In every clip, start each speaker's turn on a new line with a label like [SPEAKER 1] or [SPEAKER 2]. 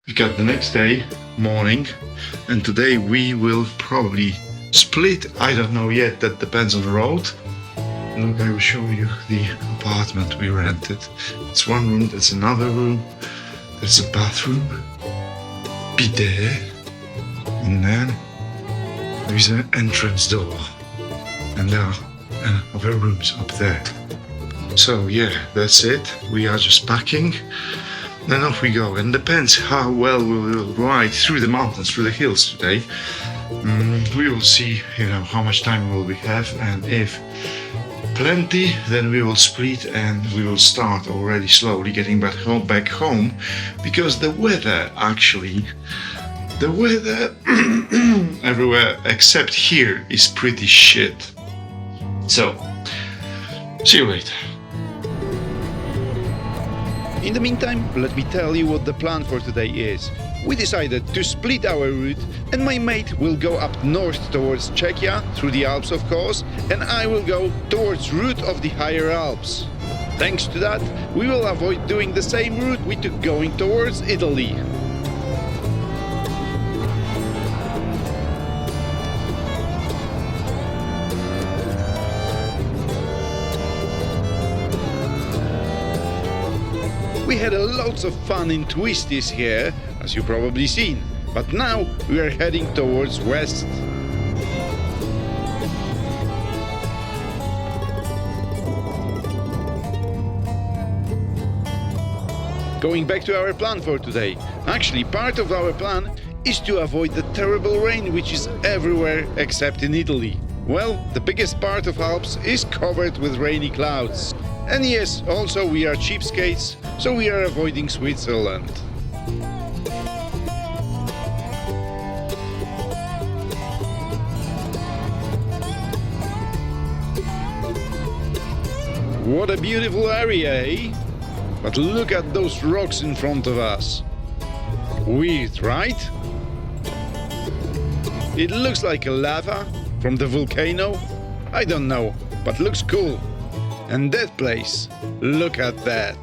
[SPEAKER 1] We got the next day, morning, and today we will probably split. I don't know yet, that depends on the road. Look, I will show you the apartment we rented. It's one room, that's another room, there's a bathroom, bidet, and then there is an entrance door, and there are other rooms up there. So yeah, that's it. We are just packing. Then off we go, and depends how well we will ride through the mountains, through the hills today. We will see, how much time will we have, and if plenty, then we will split and we will start already slowly getting back home, because the weather everywhere except here is pretty shit. So, see you later.
[SPEAKER 2] In the meantime, let me tell you what the plan for today is. We decided to split our route, and my mate will go up north towards Czechia, through the Alps of course, and I will go towards route of the higher Alps. Thanks to that, we will avoid doing the same route we took going towards Italy. We had loads of fun in twisties here, as you probably seen, but now we are heading towards west. Going back to our plan for today. Actually, part of our plan is to avoid the terrible rain which is everywhere except in Italy. Well, the biggest part of Alps is covered with rainy clouds. And yes, also we are cheapskates, so we are avoiding Switzerland. What a beautiful area, eh? But look at those rocks in front of us. Weird, right? It looks like a lava from the volcano. I don't know, but looks cool. And that place, look at that.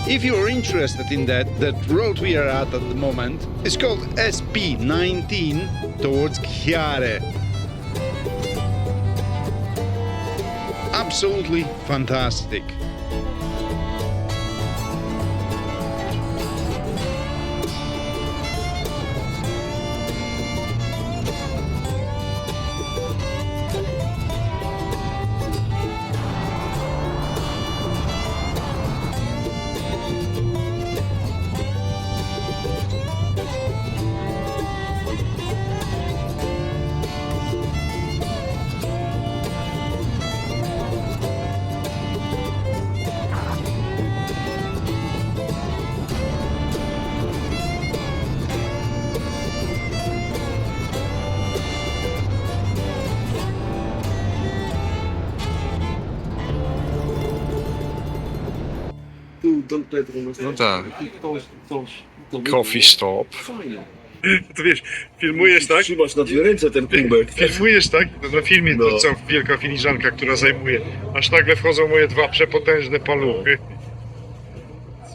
[SPEAKER 2] If you're interested in that road we are at the moment is called SP19 towards Chiare. Absolutely fantastic.
[SPEAKER 1] No tak. Coffee stop. To wiesz, filmujesz tak?
[SPEAKER 3] Trzymasz na dwie ręce ten kubek.
[SPEAKER 1] Filmujesz tak? Na filmie to co wielka filiżanka, która zajmuje. Aż nagle wchodzą moje dwa przepotężne paluchy.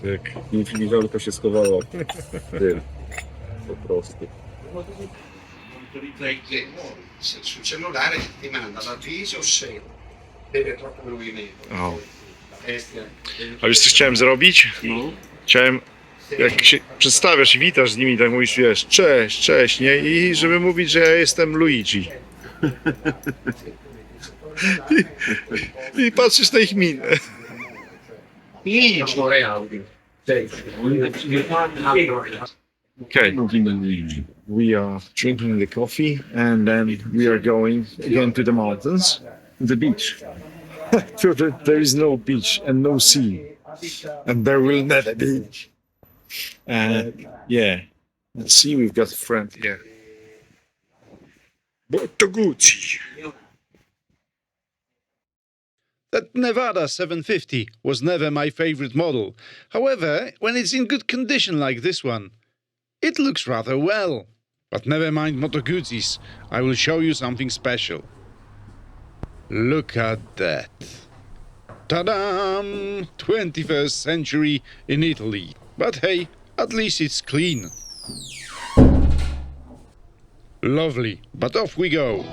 [SPEAKER 1] Cyk.
[SPEAKER 3] I filiżanka się schowała. Tym. Po prostu.
[SPEAKER 4] Sul cellulare ti manda l'avviso se deve troppo movimento.
[SPEAKER 1] O. A wiesz co chciałem zrobić?
[SPEAKER 3] No.
[SPEAKER 1] Chciałem, jak się przedstawiasz i witasz z nimi, tak mówisz, wiesz, cześć, cześć, nie? I żeby mówić, że ja jestem Luigi. I patrzysz na ich minę. Okay, we are drinking the coffee and then we are going again to the mountains, the beach. There is no beach and no sea, and there will never be. Yeah, let's see, we've got a friend here. Bortoguzzi.
[SPEAKER 2] That Nevada 750 was never my favorite model. However, when it's in good condition like this one, it looks rather well. But never mind Moto Guzzi's, I will show you something special. Look at that. Ta-dam! 21st century in Italy. But hey, at least it's clean. Lovely, but off we go.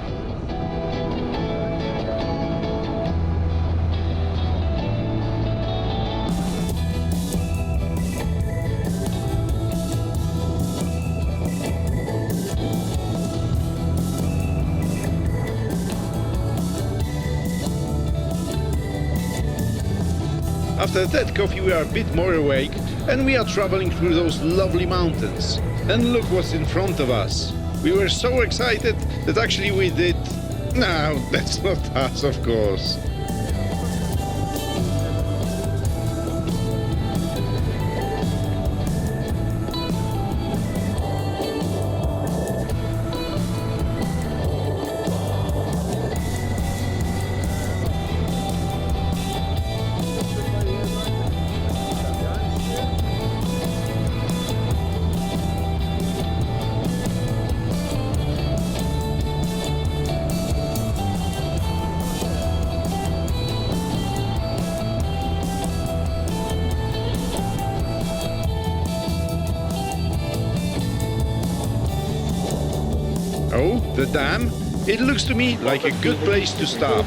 [SPEAKER 2] After that coffee we are a bit more awake and we are traveling through those lovely mountains. And look what's in front of us. We were so excited that actually we did... No, that's not us, of course. Oh, the dam? It looks to me like a good place to stop.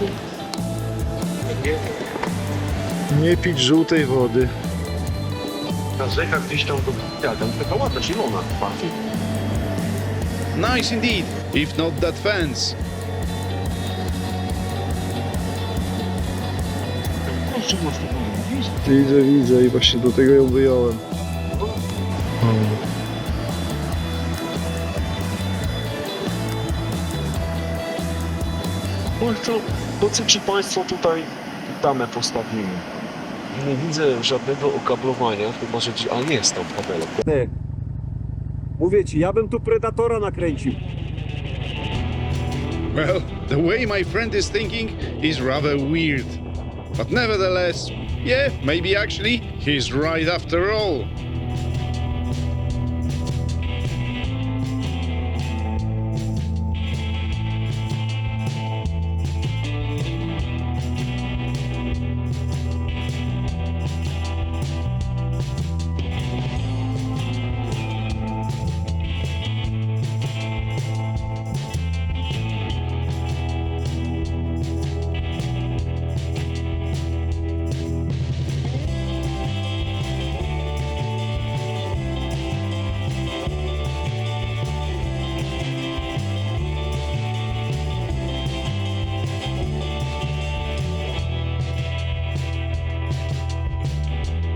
[SPEAKER 5] Nie pić żółtej wody.
[SPEAKER 3] Ta rzeka gdzieś tam, tam taka ładna, zielona, bardziej.
[SPEAKER 2] Nice indeed, if not that fence.
[SPEAKER 5] Widzę i właśnie do tego ją wyjąłem.
[SPEAKER 3] Po co ci Państwo tutaj tamę postawili? Nie widzę żadnego okablowania, chyba że... A jest tam kabelek.
[SPEAKER 6] Ty. Mówię ci, ja bym tu Predatora nakręcił.
[SPEAKER 2] Well, the way my friend is thinking is rather weird. But nevertheless, yeah, maybe actually he's right after all.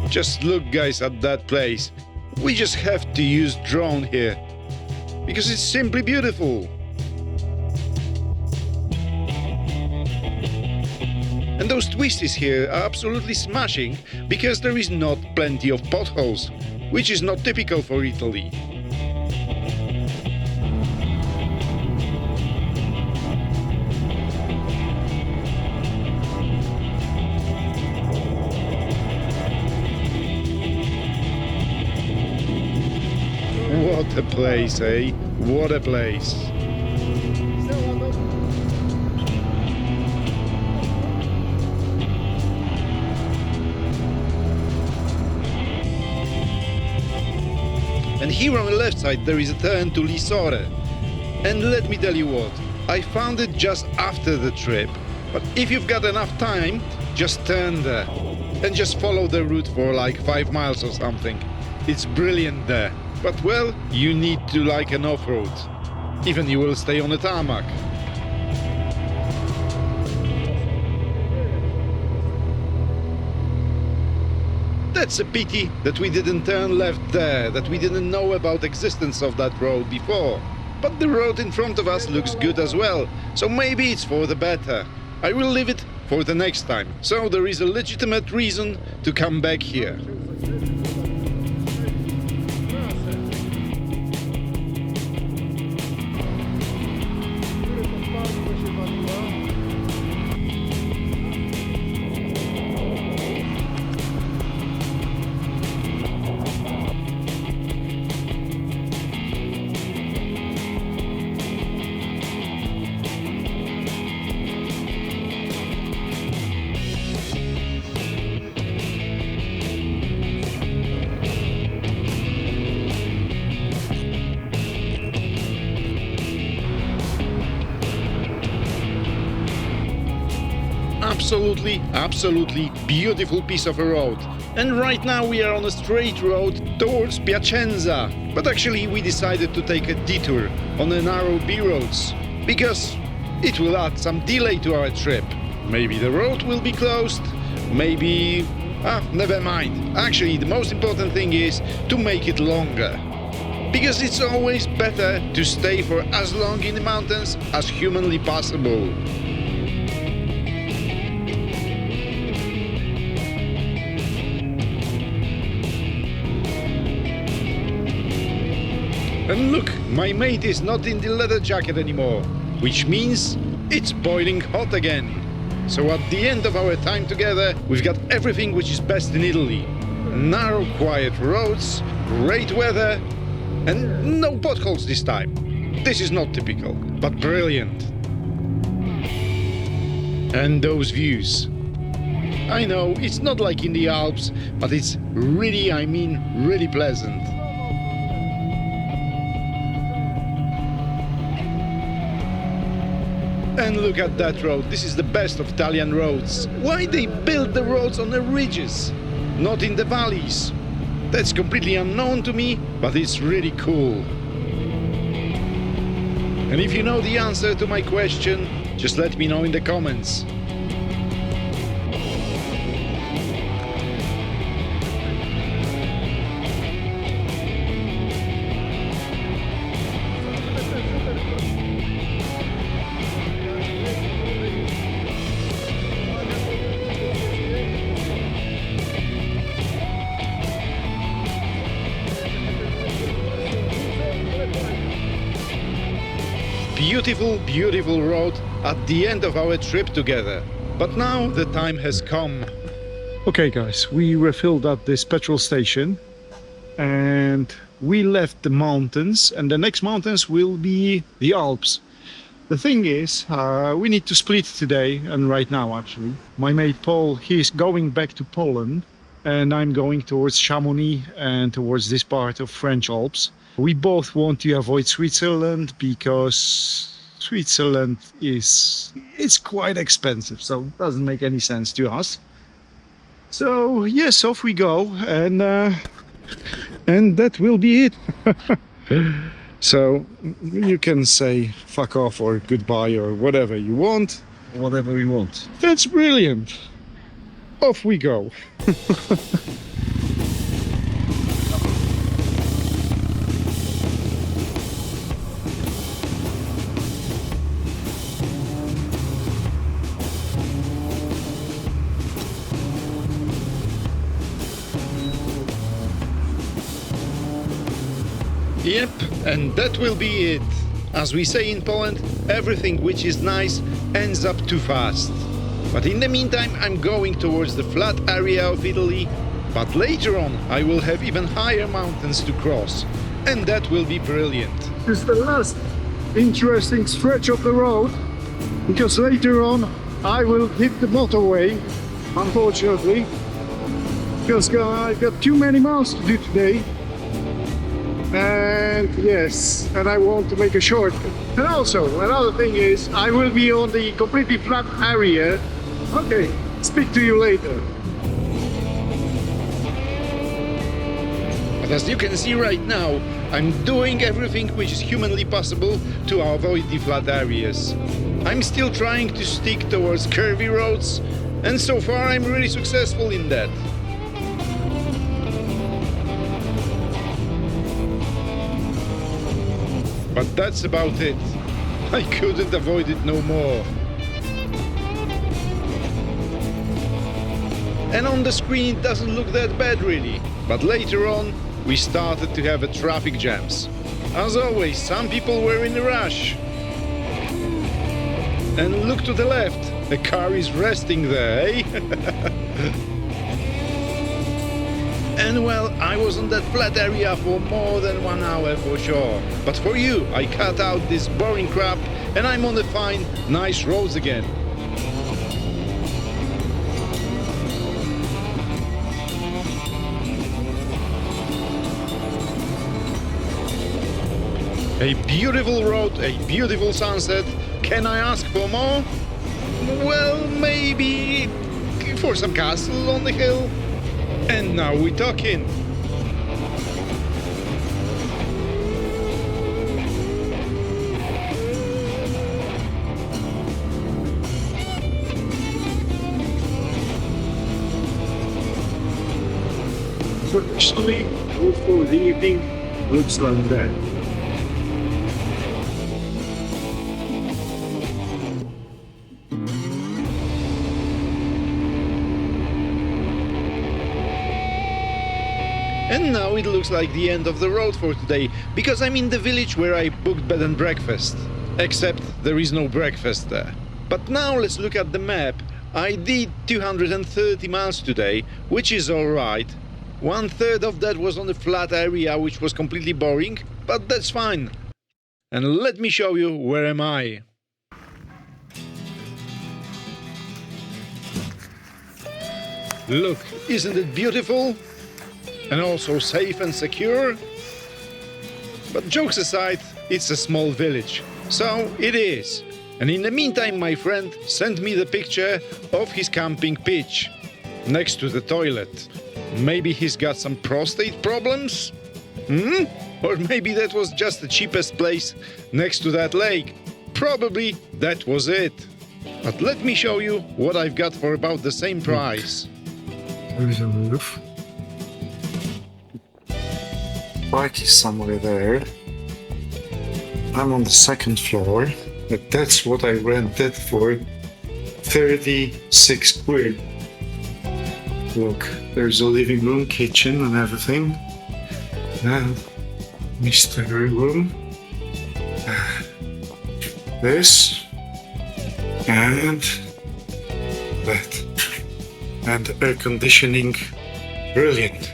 [SPEAKER 2] Just look, guys, at that place. We just have to use drone here because it's simply beautiful. And those twisties here are absolutely smashing because there is not plenty of potholes, which is not typical for Italy. What a place, eh? What a place. And here on the left side there is a turn to Lisore. And let me tell you what, I found it just after the trip. But if you've got enough time, just turn there. And just follow the route for like 5 miles or something. It's brilliant there. But well, you need to like an off-road. Even you will stay on the tarmac. That's a pity that we didn't turn left there, that we didn't know about existence of that road before. But the road in front of us looks good as well, so maybe it's for the better. I will leave it for the next time, so there is a legitimate reason to come back here. absolutely beautiful piece of a road. And right now we are on a straight road towards Piacenza. But actually we decided to take a detour on the narrow B roads because it will add some delay to our trip. Maybe the road will be closed, maybe... never mind. Actually, the most important thing is to make it longer. Because it's always better to stay for as long in the mountains as humanly possible. And look, my mate is not in the leather jacket anymore, which means it's boiling hot again. So at the end of our time together, we've got everything which is best in Italy. Narrow, quiet roads, great weather, and no potholes this time. This is not typical, but brilliant. And those views. I know, it's not like in the Alps, but it's really, really pleasant. And look at that road, this is the best of Italian roads. Why they build the roads on the ridges, not in the valleys? That's completely unknown to me, but it's really cool. And if you know the answer to my question, just let me know in the comments. Beautiful road at the end of our trip together. But now the time has come.
[SPEAKER 5] Okay guys, we refilled at this petrol station and we left the mountains, and the next mountains will be the Alps. The thing is, we need to split today and right now actually. My mate Paul, he's going back to Poland and I'm going towards Chamonix and towards this part of French Alps. We both want to avoid Switzerland because Switzerland it's quite expensive, so it doesn't make any sense to us. So yes, off we go, and that will be it. So you can say fuck off or goodbye or whatever you want.
[SPEAKER 6] Whatever we want.
[SPEAKER 5] That's brilliant. Off we go.
[SPEAKER 2] Yep, and that will be it. As we say in Poland, everything which is nice ends up too fast. But in the meantime, I'm going towards the flat area of Italy, but later on I will have even higher mountains to cross, and that will be brilliant.
[SPEAKER 5] This is the last interesting stretch of the road, because later on I will hit the motorway, unfortunately, because I've got too many miles to do today. And yes, and I want to make a shortcut. And also, another thing is, I will be on the completely flat area. Okay, speak to you later.
[SPEAKER 2] But as you can see right now, I'm doing everything which is humanly possible to avoid the flat areas. I'm still trying to stick towards curvy roads, and so far I'm really successful in that. But that's about it. I couldn't avoid it no more. And on the screen it doesn't look that bad really. But later on we started to have traffic jams. As always, some people were in a rush. And look to the left, the car is resting there, eh? And well, I was on that flat area for more than 1 hour for sure. But for you, I cut out this boring crap and I'm on the fine, nice roads again. A beautiful road, a beautiful sunset. Can I ask for more? well, maybe for some castle on the hill. And now we're talking.
[SPEAKER 5] So actually, for the evening, looks like that.
[SPEAKER 2] And now it looks like the end of the road for today, because I'm in the village where I booked bed and breakfast. Except there is no breakfast there. But now let's look at the map. I did 230 miles today, which is alright. 1/3 of that was on a flat area, which was completely boring, but that's fine. And let me show you where am I. Look, isn't it beautiful? And also safe and secure? But jokes aside, it's a small village. So it is. And in the meantime, my friend sent me the picture of his camping pitch next to the toilet. Maybe he's got some prostate problems? Or maybe that was just the cheapest place next to that lake. Probably that was it. But let me show you what I've got for about the same price.
[SPEAKER 1] There is a roof. Bike is somewhere there. I'm on the second floor, but that's what I rented for 36 quid. Look, there's a living room, kitchen and everything. And mystery room. This. And that. And air conditioning. Brilliant.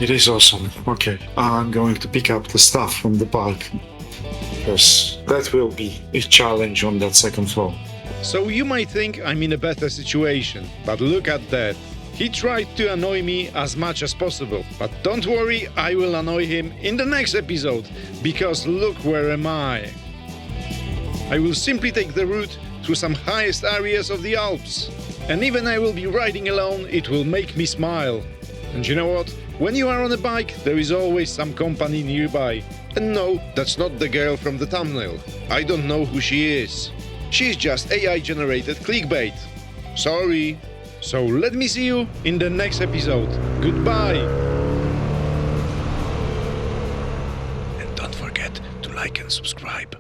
[SPEAKER 1] It is awesome. Okay, I'm going to pick up the stuff from the bike, because that will be a challenge on that second floor.
[SPEAKER 2] So you might think I'm in a better situation, but look at that. He tried to annoy me as much as possible, but don't worry, I will annoy him in the next episode, because look where am I. I will simply take the route through some highest areas of the Alps. And even I will be riding alone, it will make me smile. And you know what? When you are on a bike, there is always some company nearby. And no, that's not the girl from the thumbnail. I don't know who she is. She's just AI-generated clickbait. Sorry. So let me see you in the next episode. Goodbye. And don't forget to like and subscribe.